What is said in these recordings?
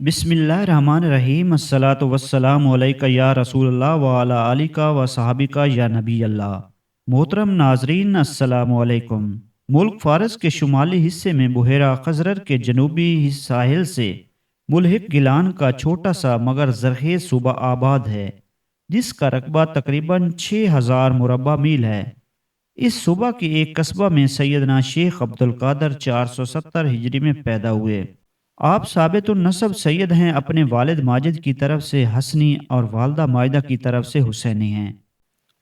بسم اللہ الرحمن الرحیم الصلاۃ والسلام علیکہ یا رسول اللہ وعلی آلہ و صحابہ یا نبی اللہ۔ محترم ناظرین السلام علیکم۔ ملک فارس کے شمالی حصے میں بحیرہ خزر کے جنوبی ساحل سے ملحق گیلان کا چھوٹا سا مگر زرخیز صوبہ آباد ہے، جس کا رقبہ تقریباً 6000 مربع میل ہے۔ اس صوبہ کے ایک قصبہ میں سیدنا شیخ عبد القادر 470 ہجری میں پیدا ہوئے۔ آپ ثابت النسب سید ہیں، اپنے والد ماجد کی طرف سے حسنی اور والدہ مائدہ کی طرف سے حسینی ہیں۔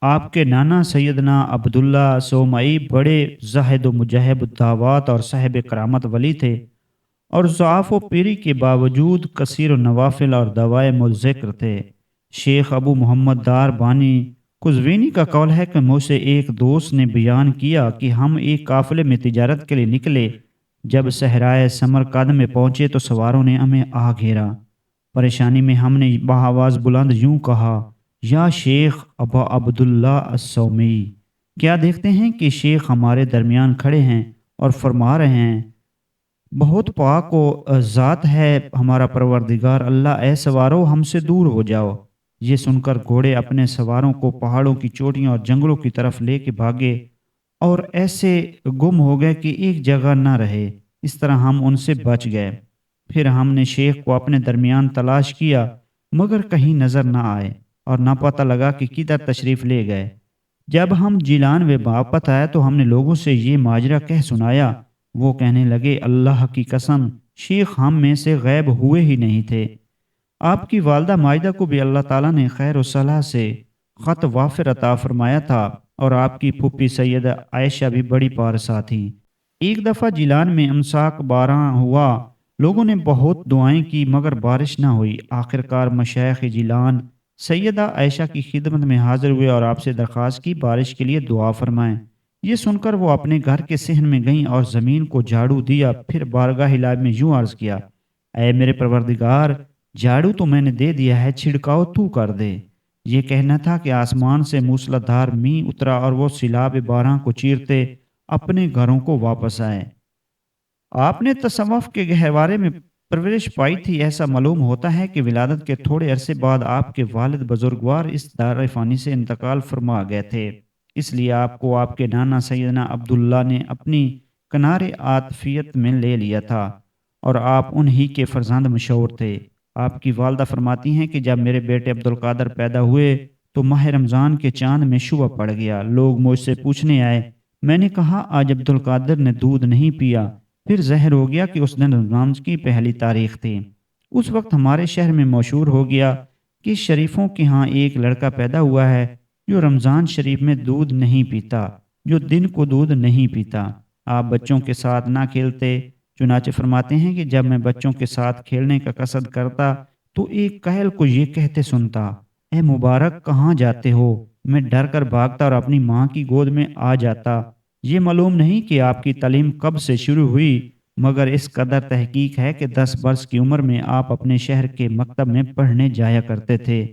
آپ کے نانا سیدنا عبداللہ سومعی بڑے زاہد و مجہب الدعوات اور صاحب کرامت ولی تھے، اور ضعف و پیری کے باوجود کثیر النوافل اور دوائم الذکر تھے۔ شیخ ابو محمد دار بانی قزوینی کا قول ہے کہ مجھ سے ایک دوست نے بیان کیا کہ ہم ایک قافلے میں تجارت کے لیے نکلے۔ جب صحرائے سمرقند میں پہنچے تو سواروں نے ہمیں آ گھیرا۔ پریشانی میں ہم نے بآواز بلند یوں کہا، یا شیخ ابا عبداللہ السومی! کیا دیکھتے ہیں کہ شیخ ہمارے درمیان کھڑے ہیں اور فرما رہے ہیں، بہت پاک و ذات ہے ہمارا پروردگار اللہ، اے سوارو ہم سے دور ہو جاؤ۔ یہ سن کر گھوڑے اپنے سواروں کو پہاڑوں کی چوٹیوں اور جنگلوں کی طرف لے کے بھاگے اور ایسے گم ہو گئے کہ ایک جگہ نہ رہے۔ اس طرح ہم ان سے بچ گئے۔ پھر ہم نے شیخ کو اپنے درمیان تلاش کیا، مگر کہیں نظر نہ آئے اور نہ پتہ لگا کہ کدھر تشریف لے گئے۔ جب ہم جیلان میں واپس آئے تو ہم نے لوگوں سے یہ ماجرا کہہ سنایا۔ وہ کہنے لگے، اللہ کی قسم شیخ ہم میں سے غائب ہوئے ہی نہیں تھے۔ آپ کی والدہ مائدہ کو بھی اللہ تعالیٰ نے خیر و صلاح سے خط وافر عطا فرمایا تھا، اور آپ کی پھوپھی سیدہ عائشہ بھی بڑی پارسا تھیں۔ ایک دفعہ جیلان میں امساک باران ہوا، لوگوں نے بہت دعائیں کی مگر بارش نہ ہوئی۔ آخرکار مشائخ جیلان سیدہ عائشہ کی خدمت میں حاضر ہوئے اور آپ سے درخواست کی بارش کے لیے دعا فرمائیں۔ یہ سن کر وہ اپنے گھر کے صحن میں گئیں اور زمین کو جھاڑو دیا، پھر بارگاہ الہی میں یوں عرض کیا، اے میرے پروردگار، جھاڑو تو میں نے دے دیا ہے، چھڑکاؤ تو کر دے۔ یہ کہنا تھا کہ آسمان سے موسلادھار مینہ اترا اور وہ سیلاب باران کو چیرتے اپنے گھروں کو واپس آئے۔ آپ نے تصوف کے گہوارے میں پرورش پائی تھی۔ ایسا معلوم ہوتا ہے کہ ولادت کے تھوڑے عرصے بعد آپ کے والد بزرگوار اس دار فانی سے انتقال فرما گئے تھے، اس لیے آپ کو آپ کے نانا سیدنا عبداللہ نے اپنی کنار عاطفیت میں لے لیا تھا، اور آپ انہی کے فرزند مشہور تھے۔ آپ کی والدہ فرماتی ہیں کہ جب میرے بیٹے عبد القادر پیدا ہوئے تو ماہ رمضان کے چاند میں شبہ پڑ گیا۔ لوگ مجھ سے پوچھنے آئے، میں نے کہا آج عبد القادر نے دودھ نہیں پیا۔ پھر ظاہر ہو گیا کہ اس دن رمضان کی پہلی تاریخ تھی۔ اس وقت ہمارے شہر میں مشہور ہو گیا کہ شریفوں کے ہاں ایک لڑکا پیدا ہوا ہے جو رمضان شریف میں دودھ نہیں پیتا، جو دن کو دودھ نہیں پیتا۔ آپ بچوں کے ساتھ نہ کھیلتے، چنانچہ فرماتے ہیں کہ جب میں بچوں کے ساتھ کھیلنے کا قصد کرتا تو ایک کاہل کو یہ کہتے سنتا، اے مبارک کہاں جاتے ہو؟ میں ڈر کر بھاگتا اور اپنی ماں کی گود میں آ جاتا۔ یہ معلوم نہیں کہ آپ کی تعلیم کب سے شروع ہوئی، مگر اس قدر تحقیق ہے کہ 10 برس کی عمر میں آپ اپنے شہر کے مکتب میں پڑھنے جایا کرتے تھے،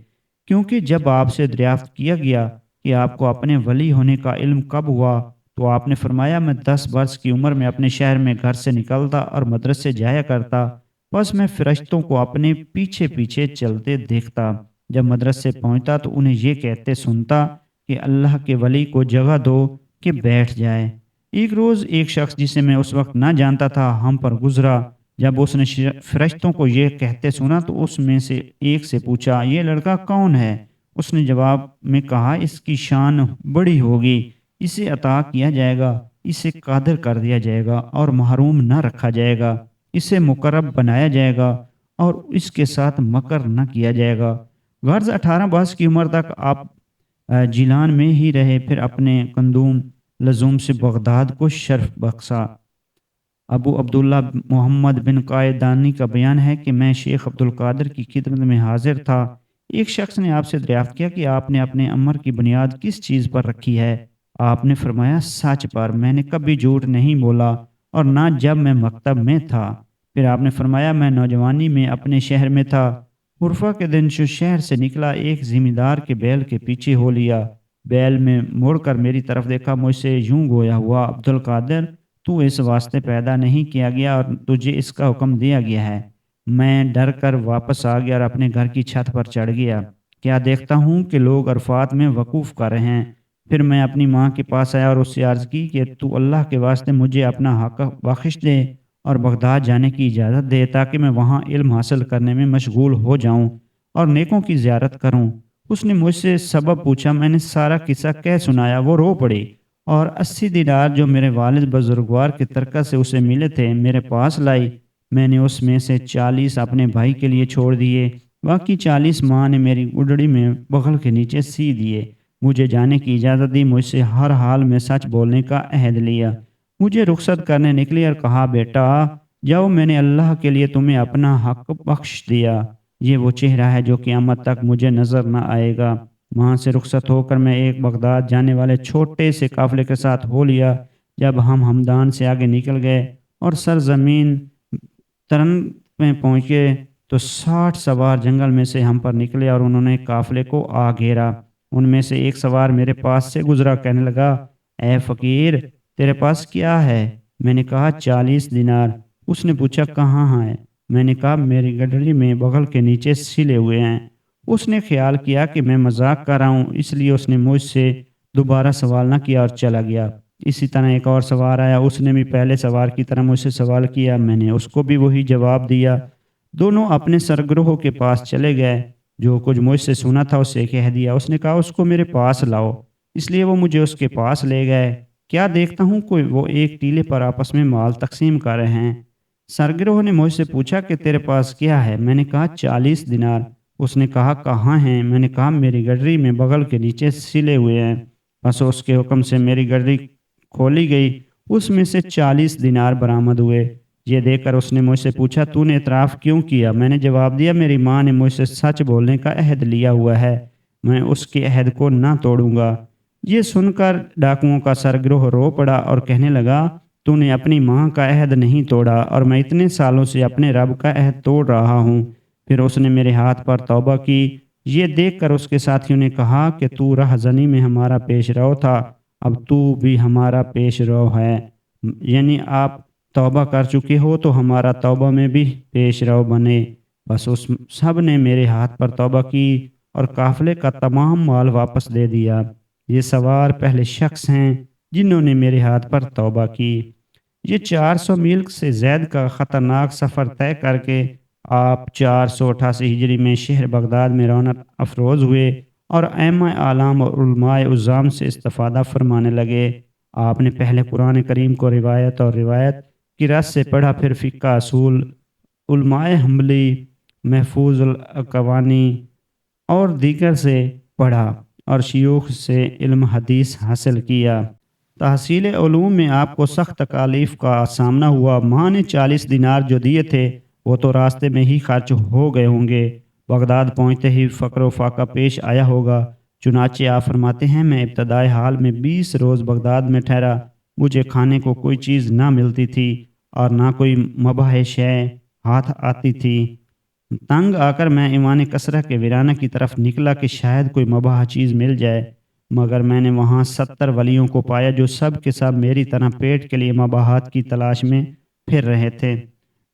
کیونکہ جب آپ سے دریافت کیا گیا کہ آپ کو اپنے ولی ہونے کا علم کب ہوا تو آپ نے فرمایا، میں 10 برس کی عمر میں اپنے شہر میں گھر سے نکلتا اور مدرسے جایا کرتا، بس میں فرشتوں کو اپنے پیچھے پیچھے چلتے دیکھتا۔ جب مدرسے پہنچتا تو انہیں یہ کہتے سنتا کہ اللہ کے ولی کو جگہ دو کہ بیٹھ جائے۔ ایک روز ایک شخص جسے میں اس وقت نہ جانتا تھا ہم پر گزرا۔ جب اس نے فرشتوں کو یہ کہتے سنا تو اس میں سے ایک سے پوچھا، یہ لڑکا کون ہے؟ اس نے جواب میں کہا، اس کی شان بڑی ہوگی، اسے عطا کیا جائے گا، اسے قادر کر دیا جائے گا اور محروم نہ رکھا جائے گا، اسے مقرب بنایا جائے گا اور اس کے ساتھ مکر نہ کیا جائے گا۔ غرض 18 برس کی عمر تک آپ جیلان میں ہی رہے، پھر اپنے قندوم لزوم سے بغداد کو شرف بخشا۔ ابو عبداللہ محمد بن قائدانی کا بیان ہے کہ میں شیخ عبد القادر کی خدمت میں حاضر تھا۔ ایک شخص نے آپ سے دریافت کیا کہ آپ نے اپنے امر کی بنیاد کس چیز پر رکھی ہے؟ آپ نے فرمایا، سچ پر، میں نے کبھی جھوٹ نہیں بولا اور نہ جب میں مکتب میں تھا۔ پھر آپ نے فرمایا، میں نوجوانی میں اپنے شہر میں تھا، عرفہ کے دن شہر سے نکلا، ایک زمیندار کے بیل کے پیچھے ہو لیا۔ بیل میں مڑ کر میری طرف دیکھا، مجھ سے یوں گویا ہوا، عبد القادر تو اس واسطے پیدا نہیں کیا گیا اور تجھے اس کا حکم دیا گیا ہے میں ڈر کر واپس آ گیا اور اپنے گھر کی چھت پر چڑھ گیا۔ کیا دیکھتا ہوں کہ لوگ عرفات میں وقوف کر رہے ہیں۔ پھر میں اپنی ماں کے پاس آیا اور اس سے عرض کی کہ تو اللہ کے واسطے مجھے اپنا حق بخش دے اور بغداد جانے کی اجازت دے تاکہ میں وہاں علم حاصل کرنے میں مشغول ہو جاؤں اور نیکوں کی زیارت کروں۔ اس نے مجھ سے سبب پوچھا، میں نے سارا قصہ کہہ سنایا۔ وہ رو پڑی اور 80 دینار جو میرے والد بزرگوار کے ترکہ سے اسے ملے تھے میرے پاس لائی۔ میں نے اس میں سے 40 اپنے بھائی کے لیے چھوڑ دیے، باقی 40 ماں نے میری گڈڑی میں بغل کے نیچے سی دیے۔ مجھے جانے کی اجازت دی، مجھ سے ہر حال میں سچ بولنے کا عہد لیا۔ مجھے رخصت کرنے نکلی اور کہا، بیٹا جاؤ، میں نے اللہ کے لیے تمہیں اپنا حق بخش دیا۔ یہ وہ چہرہ ہے جو قیامت تک مجھے نظر نہ آئے گا۔ وہاں سے رخصت ہو کر میں ایک بغداد جانے والے چھوٹے سے قافلے کے ساتھ ہو لیا۔ جب ہم ہمدان سے آگے نکل گئے اور سرزمین ترن میں پہنچے تو 60 سوار جنگل میں سے ہم پر نکلے اور انہوں نے قافلے کو آ گھیرا۔ ان میں سے ایک سوار میرے پاس سے گزرا، کہنے لگا، اے فقیر، تیرے پاس کیا ہے؟ میں نے کہا 40 دینار۔ اس نے پوچھا کہاں ہے؟ میں نے کہا میری گڈڑی میں بغل کے نیچے سلے ہوئے ہیں۔ اس نے خیال کیا کہ میں مذاق کر رہا ہوں، اس لیے اس نے مجھ سے دوبارہ سوال نہ کیا اور چلا گیا۔ اسی طرح ایک اور سوار آیا، اس نے بھی پہلے سوار کی طرح مجھ سے سوال کیا، میں نے اس کو بھی وہی جواب دیا۔ دونوں اپنے سرگروہ کے پاس چلے گئے۔ جو کچھ مجھ سے سنا تھا اسے کہہ دیا۔ اس نے کہا اس کو میرے پاس لاؤ، اس لیے وہ مجھے اس کے پاس لے گئے۔ کیا دیکھتا ہوں کوئی وہ ایک ٹیلے پر آپس میں مال تقسیم کر رہے ہیں۔ سرگروہ نے مجھ سے پوچھا کہ تیرے پاس کیا ہے؟ میں نے کہا 40 دینار۔ اس نے کہا کہاں ہیں؟ میں نے کہا میری گڈری میں بغل کے نیچے سلے ہوئے ہیں۔ بس اس کے حکم سے میری گڈری کھولی گئی، اس میں سے 40 دینار برآمد ہوئے۔ یہ دیکھ کر اس نے مجھ سے پوچھا تو نے اعتراف کیوں کیا؟ میں نے جواب دیا میری ماں نے مجھ سے سچ بولنے کا عہد لیا ہوا ہے، میں اس کے عہد کو نہ توڑوں گا۔ یہ سن کر ڈاکوؤں کا سرگروہ رو پڑا اور کہنے لگا، تو نے اپنی ماں کا عہد نہیں توڑا اور میں اتنے سالوں سے اپنے رب کا عہد توڑ رہا ہوں۔ پھر اس نے میرے ہاتھ پر توبہ کی۔ یہ دیکھ کر اس کے ساتھیوں نے کہا کہ تو رہزنی میں ہمارا پیش رو تھا، اب تو بھی ہمارا پیش رو ہے، یعنی آپ توبہ کر چکے ہو تو ہمارا توبہ میں بھی پیش رو بنے۔ بس اس سب نے میرے ہاتھ پر توبہ کی اور قافلے کا تمام مال واپس دے دیا۔ یہ سوار پہلے شخص ہیں جنہوں نے میرے ہاتھ پر توبہ کی۔ یہ 400 میل سے زائد کا خطرناک سفر طے کر کے آپ 488 ہجری میں شہر بغداد میں رونق افروز ہوئے اور ائمہ اعلام اور علماء عظام سے استفادہ فرمانے لگے۔ آپ نے پہلے قرآن کریم کو روایت اور روایت کی رس سے پڑھا، پھر فقہ اصول، علماء حنبلی، محفوظ القوانی اور دیگر سے پڑھا اور شیوخ سے علم حدیث حاصل کیا۔ تحصیل علوم میں آپ کو سخت تکالیف کا سامنا ہوا۔ ماں نے 40 دینار جو دیے تھے وہ تو راستے میں ہی خرچ ہو گئے ہوں گے، بغداد پہنچتے ہی فقر و فاقہ پیش آیا ہوگا۔ چنانچہ آپ فرماتے ہیں میں ابتدائی حال میں 20 روز بغداد میں ٹھہرا، مجھے کھانے کو کوئی چیز نہ ملتی تھی اور نہ کوئی مباح شے ہاتھ آتی تھی۔ تنگ آ کر میں ایوان کسرہ کے ویرانہ کی طرف نکلا کہ شاید کوئی مباح چیز مل جائے، مگر میں نے وہاں 70 ولیوں کو پایا جو سب کے سب میری طرح پیٹ کے لیے مباحات کی تلاش میں پھر رہے تھے۔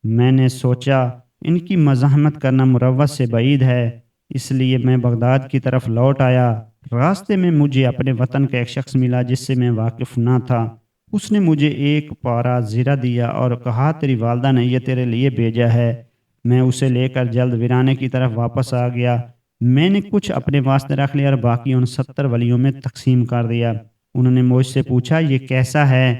میں نے سوچا ان کی مزاحمت کرنا مروت سے بعید ہے، اس لیے میں بغداد کی طرف لوٹ آیا۔ راستے میں مجھے اپنے وطن کا ایک شخص ملا جس سے میں واقف نہ تھا۔ اس نے مجھے ایک پارا زیرہ دیا اور کہا تیری والدہ نے یہ تیرے لیے بھیجا ہے۔ میں اسے لے کر جلد ویرانے کی طرف واپس آ گیا۔ میں نے کچھ اپنے واسطے رکھ لیا اور باقی ان 70 ولیوں میں تقسیم کر دیا۔ انہوں نے مجھ سے پوچھا یہ کیسا ہے؟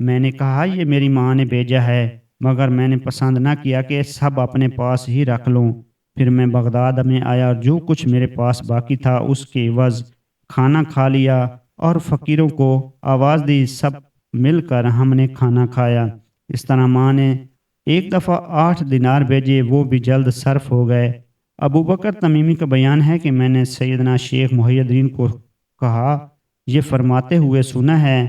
میں نے کہا یہ میری ماں نے بھیجا ہے، مگر میں نے پسند نہ کیا کہ سب اپنے پاس ہی رکھ لوں۔ پھر میں بغداد میں آیا اور جو کچھ میرے پاس باقی تھا اس کے عوض کھانا کھا لیا اور فقیروں کو آواز دی، سب مل کر ہم نے کھانا کھایا۔ اس طرح ماں نے ایک دفعہ 8 دینار بھیجے، وہ بھی جلد صرف ہو گئے۔ ابو بکر تمیمی کا بیان ہے کہ میں نے سیدنا شیخ محی الدین کو کہا یہ فرماتے ہوئے سنا ہے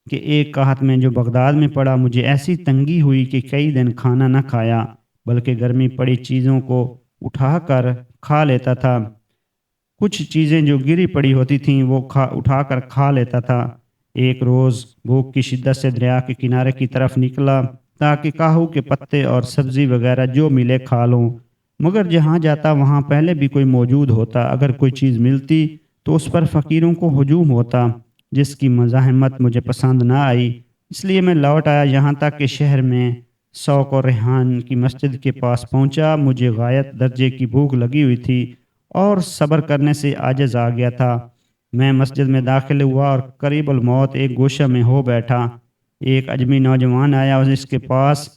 کہ ایک قحط میں جو بغداد میں پڑا مجھے ایسی تنگی ہوئی کہ کئی دن کھانا نہ کھایا، بلکہ گرمی پڑی چیزوں کو اٹھا کر کھا لیتا تھا۔ کچھ چیزیں جو گری پڑی ہوتی تھیں وہ اٹھا کر کھا لیتا تھا۔ ایک روز بھوک کی شدت سے دریا کے کنارے کی طرف نکلا، تاکہ کاہو کے پتے اور سبزی وغیرہ جو ملے کھا لوں، مگر جہاں جاتا وہاں پہلے بھی کوئی موجود ہوتا، اگر کوئی چیز ملتی تو اس پر فقیروں کو ہجوم ہوتا، جس کی مزاحمت مجھے پسند نہ آئی، اس لیے میں لوٹ آیا یہاں تک کہ شہر میں سوق اور ریحان کی مسجد کے پاس پہنچا۔ مجھے غایت درجے کی بھوک لگی ہوئی تھی اور صبر کرنے سے عاجز آ گیا تھا۔ میں مسجد میں داخل ہوا اور قریب الموت ایک گوشہ میں ہو بیٹھا۔ ایک اجمی نوجوان آیا اور اس کے پاس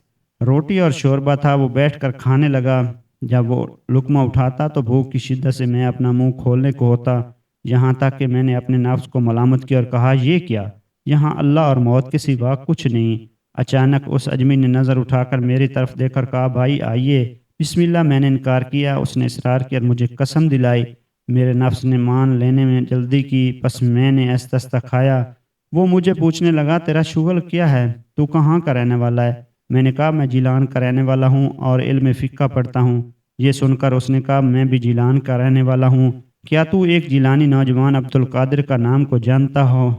روٹی اور شوربہ تھا، وہ بیٹھ کر کھانے لگا۔ جب وہ لقمہ اٹھاتا تو بھوک کی شدت سے میں اپنا منہ کھولنے کو ہوتا، یہاں تک کہ میں نے اپنے نفس کو ملامت کیا اور کہا، یہ کیا؟ یہاں اللہ اور موت کے سوا کچھ نہیں۔ اچانک اس اجمی نے نظر اٹھا کر میری طرف دیکھ کر کہا، بھائی آئیے۔ بسم اللہ۔ میں نے انکار کیا۔ اس نے اصرار کیا اور مجھے قسم دلائی۔ میرے نفس نے مان لینے میں جلدی کی، پس میں نے آہستہ آہستہ کھایا۔ وہ مجھے پوچھنے لگا، تیرا شغل کیا ہے؟ تو کہاں کا رہنے والا ہے؟ میں نے کہا، میں جیلان کا رہنے والا ہوں اور علم فقہ پڑھتا ہوں۔ یہ سن کر اس نے کہا، میں بھی جیلان کا رہنے والا ہوں، کیا تو ایک جیلانی نوجوان عبد القادر کا نام کو جانتا ہو؟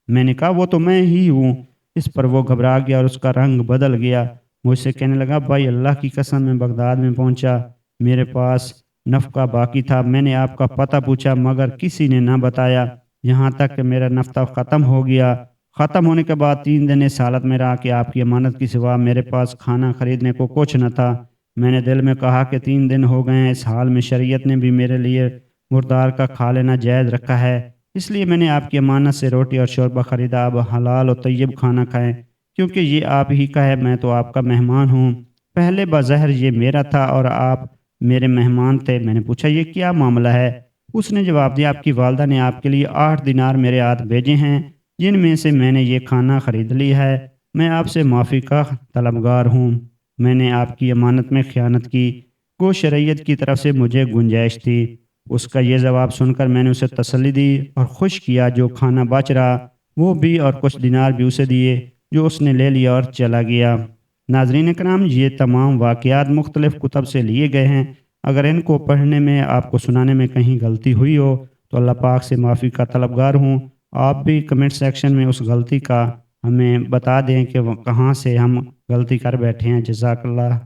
میں نے کہا، وہ تو میں ہی ہوں۔ اس پر وہ گھبرا گیا اور اس کا رنگ بدل گیا۔ مجھ سے کہنے لگا، بھائی اللہ کی قسم میں بغداد میں پہنچا، میرے پاس نفقہ باقی تھا، میں نے آپ کا پتہ پوچھا مگر کسی نے نہ بتایا، یہاں تک کہ میرا نفقہ ختم ہو گیا۔ ختم ہونے کے بعد 3 دن اس حالت میں رہا کہ آپ کی امانت کی سوا میرے پاس کھانا خریدنے کو کچھ نہ تھا۔ میں نے دل میں کہا کہ 3 دن ہو گئے ہیں، اس حال میں شریعت نے بھی میرے لیے مردار کا کھا لینا جائز رکھا ہے، اس لیے میں نے آپ کی امانت سے روٹی اور شوربہ خریدا۔ اب حلال و طیب کھانا کھائیں، کیونکہ یہ آپ ہی کا ہے، میں تو آپ کا مہمان ہوں۔ پہلے بظاہر یہ میرا تھا اور آپ میرے مہمان تھے۔ میں نے پوچھا، یہ کیا معاملہ ہے؟ اس نے جواب دیا، آپ کی والدہ نے آپ کے لیے 8 دینار میرے ہاتھ بھیجے ہیں، جن میں سے میں نے یہ کھانا خرید لی ہے۔ میں آپ سے معافی کا طلبگار ہوں، میں نے آپ کی امانت میں خیانت کی، کو شریعت کی طرف سے مجھے گنجائش تھی۔ اس کا یہ جواب سن کر میں نے اسے تسلی دی اور خوش کیا، جو کھانا بچ رہا وہ بھی اور کچھ دینار بھی اسے دیے، جو اس نے لے لیا اور چلا گیا۔ ناظرین کرام، یہ تمام واقعات مختلف کتب سے لیے گئے ہیں۔ اگر ان کو پڑھنے میں، آپ کو سنانے میں کہیں غلطی ہوئی ہو تو اللہ پاک سے معافی کا طلبگار ہوں۔ آپ بھی کمنٹ سیکشن میں اس غلطی کا ہمیں بتا دیں کہ کہاں سے ہم غلطی کر بیٹھے ہیں۔ جزاک اللہ۔